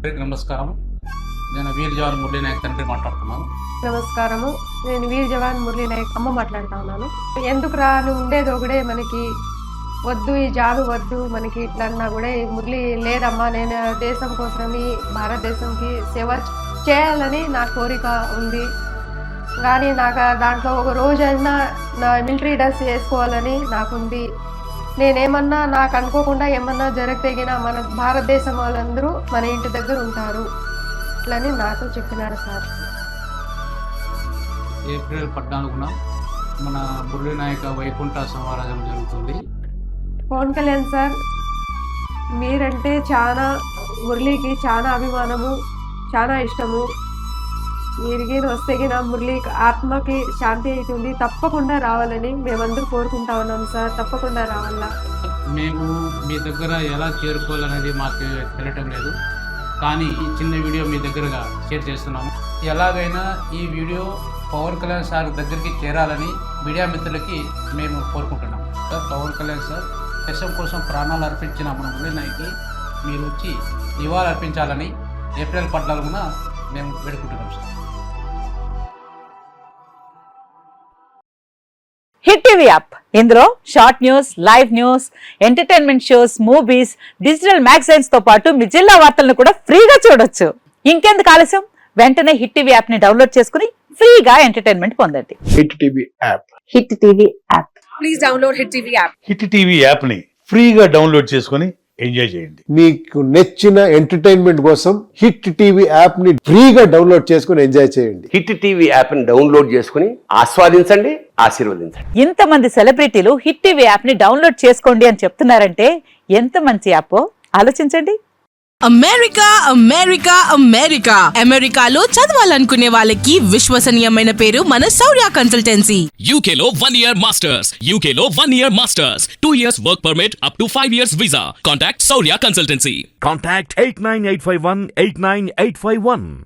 నమస్కారం. నేను వీర్ జవాన్ మురళీ నాయక్ తండ్రి మాట్లాడుతున్నాను. నమస్కారము. నేను వీర్ జవాన్ మురళీ నాయక్ అమ్మ మాట్లాడుతా ఉన్నాను. ఎందుకు రా నువ్వు ఉండేది ఒకడే, మనకి వద్దు ఈ జాబ్ వద్దు మనకి ఇట్లా అన్నా కూడా మురళి లేదమ్మా, నేను దేశం కోసం భారతదేశంకి సేవ చేయాలని నా కోరిక ఉంది. కానీ నాకు దాంట్లో ఒక రోజైనా నా మిలిటరీ డ్రెస్ వేసుకోవాలని నాకుంది. నేనేమన్నా నాకు అనుకోకుండా ఏమన్నా జరగతగిన మన భారతదేశం వాళ్ళందరూ మన ఇంటి దగ్గర ఉంటారు ఇట్లని నాతో చెప్పినారు సార్. ఏప్రిల్ 14న మన మురళీ నాయక వైకుంఠ సమారాధన జరుగుతుంది. పవన్ కళ్యాణ్ సార్ మీరంటే చాలా మురళీకి చాలా అభిమానము, చాలా ఇష్టము. మీరికి వస్తేగిన మురళి ఆత్మకి శాంతి అవుతుంది. తప్పకుండా రావాలని మేమందరూ కోరుకుంటా ఉన్నాం సార్. తప్పకుండా రావాలా. మేము మీ దగ్గర ఎలా చేరుకోవాలనేది మాకు తెలియటం లేదు, కానీ ఈ చిన్న వీడియో మీ దగ్గరగా షేర్ చేస్తున్నాము. ఎలాగైనా ఈ వీడియో పవన్ కళ్యాణ్ సార్ దగ్గరికి చేరాలని మీడియా మిత్రులకి మేము కోరుకుంటున్నాం. సార్ పవన్ కళ్యాణ్ సార్ దేశం కోసం ప్రాణాలు అర్పించిన మన మురళీ నాయక్కి మీరు వచ్చి నివాళులు అర్పించాలని ఏప్రిల్ 14న మేము వేడుకుంటున్నాం సార్. హిట్ టీవీ యాప్, ఇందులో short news, live news, entertainment shows, movies, digital magazines తో పాటు మీ జిల్లా వార్తలను కూడా ఫ్రీగా చూడొచ్చు. ఇంకెందుకు ఆలస్యం, వెంటనే హిట్ టీవీ యాప్ ని డౌన్లోడ్ చేసుకుని ఫ్రీగా ఎంటర్టైన్మెంట్ పొందండి. Hit TV app. Hit TV app. Please download hit TV app. Hit TV app ని ఫ్రీగా డౌన్లోడ్ చేసుకుని ఎంజాయ్ చేయండి. మీకు నచ్చిన ఎంటర్టైన్మెంట్ కోసం హిట్ టీవీ యాప్ ని ఫ్రీగా డౌన్లోడ్ చేసుకుని ఎంజాయ్ చేయండి. హిట్ టీవీ యాప్ ని డౌన్లోడ్ చేసుకుని ఆస్వాదించండి, ఆశీర్వదించండి. ఇంతమంది సెలబ్రిటీలు హిట్ టీవీ యాప్ ని డౌన్లోడ్ చేసుకోండి అని చెప్తున్నారంటే ఎంత మంచి యాప్ ఆలోచించండి. అమెరికా అమెరికా అమెరికా అమెరికాలో చదవాలనుకునే వాళ్ళకి విశ్వసనీయమైన పేరు మన శౌర్య కన్సల్టెన్సీ. UK లో 1 year masters. UK లో 1 year masters. 2 years work permit up to 5 years visa. Contact Saurya Consultancy. Contact 89851 89851.